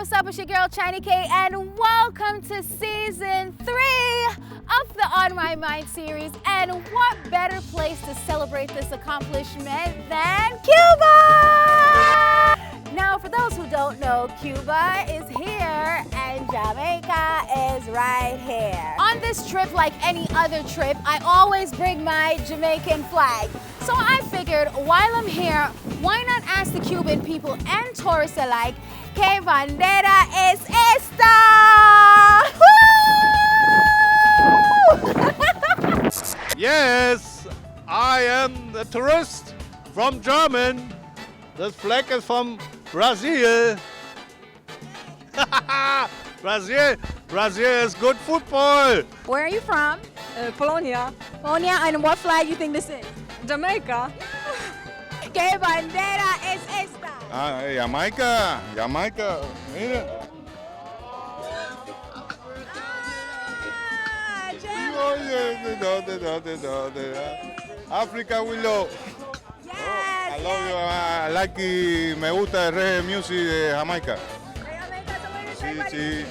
what's up? It's your girl China K, and welcome to season 3 of the On My Mind series. And what better place to celebrate this accomplishment than Cuba? Now, for those who don't know, Cuba is here and Jamaica is right here. On this trip, like any other trip, I always bring my Jamaican flag. So I figured while I'm here, why not ask the Cuban people and tourists alike, ¿Qué bandera es esta? Yes, I am a tourist from Germany. This flag is from Brazil. Brazil is good football. Where are you from? Colonia, Colonia, and what flag you think this is? Jamaica. ¿Qué bandera es esta? Jamaica, mira. Africa we love. Yes, I love you. I like me gusta el reggae music de Jamaica. Sí.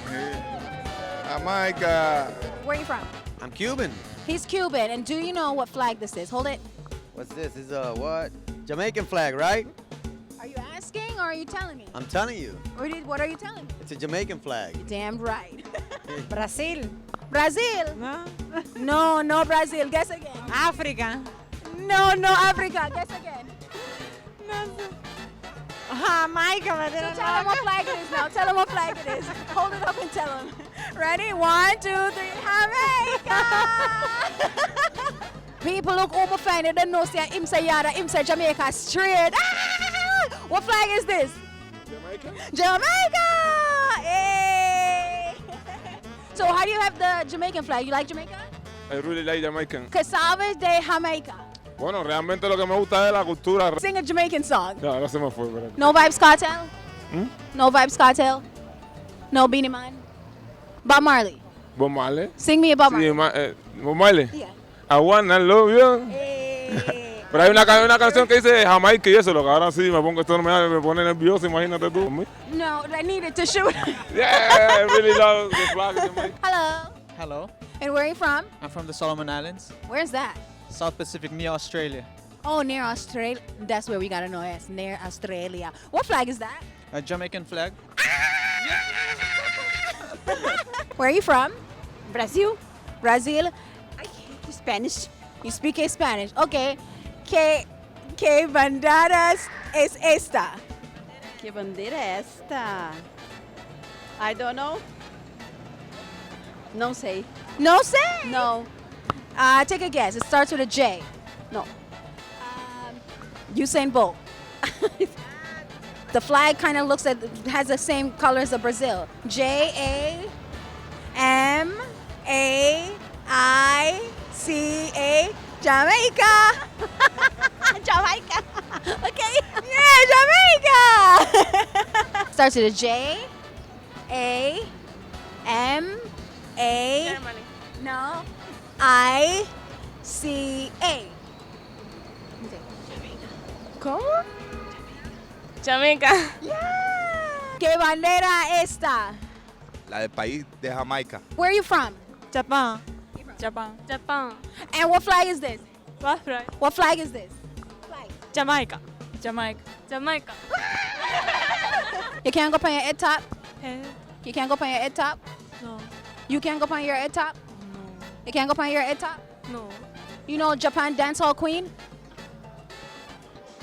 Jamaica. Where are you from? I'm Cuban. He's Cuban, and do you know what flag this is? Hold it. What's this? This is a what? Jamaican flag, right? Are you asking or are you telling me? I'm telling you. What are you telling me? It's a Jamaican flag. You're damn right. Brazil. Brazil? No. No, Brazil. Guess again. Africa. No, Africa. Guess again. Jamaica. So tell him what flag it is now. Tell him what flag it is. Hold it up and tell him. Ready? 1, 2, 3. Jamaica! People look over fine. They don't know say him say Yada, him say Jamaica straight. Ah! What flag is this? Jamaica! Hey! So how do you have the Jamaican flag? You like Jamaica? I really like Jamaican. Casaves de Jamaica. Bueno, realmente lo que me gusta es la cultura. Sing a Jamaican song. No, no se me fue, pero. No Vibes Cartel? No Vibes Cartel? No Beanie Man? Bob Marley? Bob Marley. Sing me a Bob Sí, Marley. Bob Marley. Yeah. I wanna love you. Hey. Pero hay una canción que dice Jamaica y eso, lo que ahora sí me pongo, esto me pone nervioso, imagínate tú. No, I needed to shoot. Yeah, I really love the flag of Jamaica. Hello. Hello, And where are you from? I'm from the Solomon Islands, Where's that? South Pacific, near Australia. Oh, near Australia. That's where we gotta know it. It's near Australia. What flag is that? A Jamaican flag. Where are you from? Brazil. Brazil. Spanish. You speak Spanish. Okay. ¿Qué banderas es esta? ¿Qué bandera esta? I don't know. No say. No say. No. Take a guess. It starts with a J. No. Usain Bolt. The flag kind of has the same colors of Brazil. Jamaica. Jamaica. Jamaica. Okay. Yeah, Jamaica. Starts with a J. Germany. No. I-C-A. ¿Cómo? Jamaica. ¿Qué bandera esta? La del país de Jamaica. Where are you from? Japan. And what flag is this? What flag? What flag is this? Jamaica. You can't go up on your head top? Eh, You can't go up on your head top? No. You can't go up on your head top? You can't go up on your head top? No. You know Japan dancehall queen?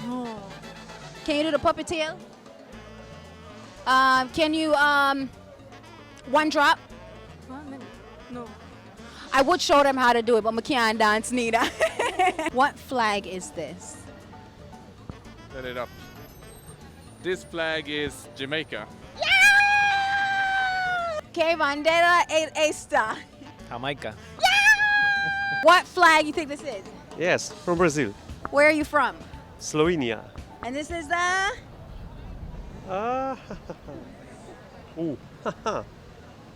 No. Can you do the puppeteer? Can you one drop? 1 minute. No. I would show them how to do it, but I can't dance neither. What flag is this? Set it up. This flag is Jamaica. ¿Qué bandera es esta? Jamaica. What flag you think this is? Yes, from Brazil. Where are you from? Slovenia. And this is the... Ooh.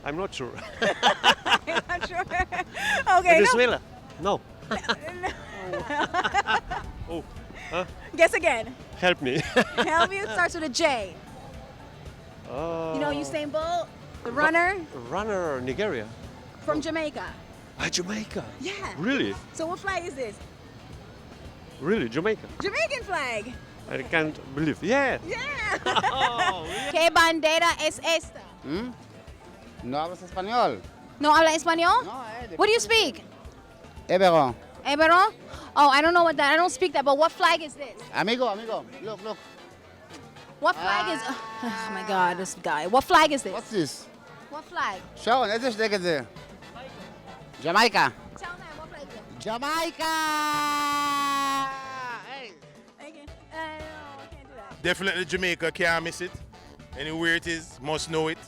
I'm not sure. I'm not sure. Okay. Venezuela? No. Oh. Guess again. Help me. Help you. Starts with a J. You know Usain Bolt, the runner Runner, Nigeria. from Jamaica. Jamaica. Yeah. Really? So what flag is this? Really, Jamaica. Jamaican flag. I can't believe. Yeah. Yeah. ¿Qué bandera es esta? ¿No hablas español? No habla español? No, What do you speak? Ebero. Ebero? Oh, I don't know what that. I don't speak that. But what flag is this? Amigo, look. What flag is? Oh my God, this guy. What flag is this? What's this? What flag? Show, let's just take it there. Jamaica. Tell them what flag is it? Jamaica! Hey. Okay. No, I can't do that. Definitely Jamaica, can't miss it. Anywhere it is, must know it.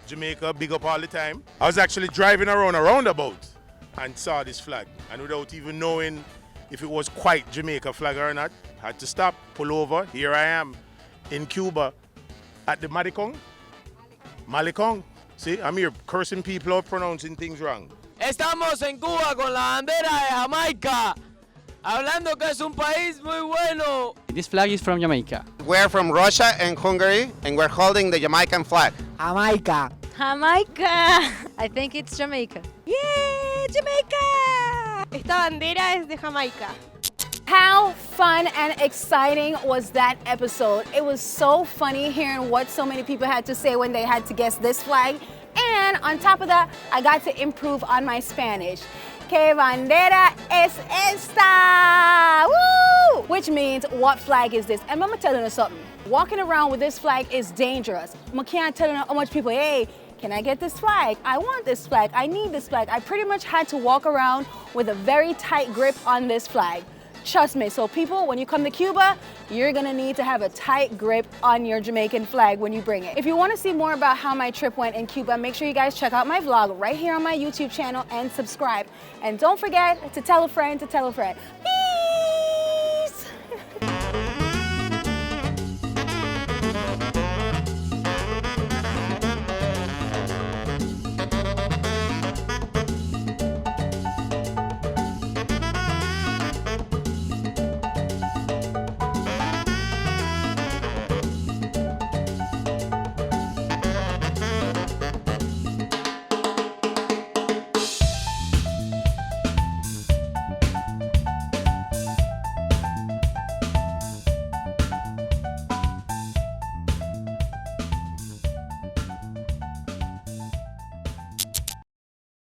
Jamaica, big up all the time. I was actually driving around a roundabout and saw this flag. And without even knowing if it was quite Jamaica flag or not, had to stop, pull over. Here I am in Cuba at the Malecón. See, I'm here cursing people out, pronouncing things wrong. Estamos en Cuba con la bandera de Jamaica, hablando que es un país muy bueno. This flag is from Jamaica. We're from Russia and Hungary, and we're holding the Jamaican flag. Jamaica. Jamaica. I think it's Jamaica. ¡Yeah! ¡Jamaica! Esta bandera es de Jamaica. How fun and exciting was that episode? It was so funny hearing what so many people had to say when they had to guess this flag. And on top of that, I got to improve on my Spanish. ¿Qué bandera es esta? Woo! Which means, what flag is this? And I'm gonna tell you something. Walking around with this flag is dangerous. I can't tell how much people, hey, can I get this flag? I want this flag. I need this flag. I pretty much had to walk around with a very tight grip on this flag. Trust me, so people, when you come to Cuba, you're gonna need to have a tight grip on your Jamaican flag when you bring it. If you wanna see more about how my trip went in Cuba, make sure you guys check out my vlog right here on my YouTube channel and subscribe. And don't forget to tell a friend to tell a friend.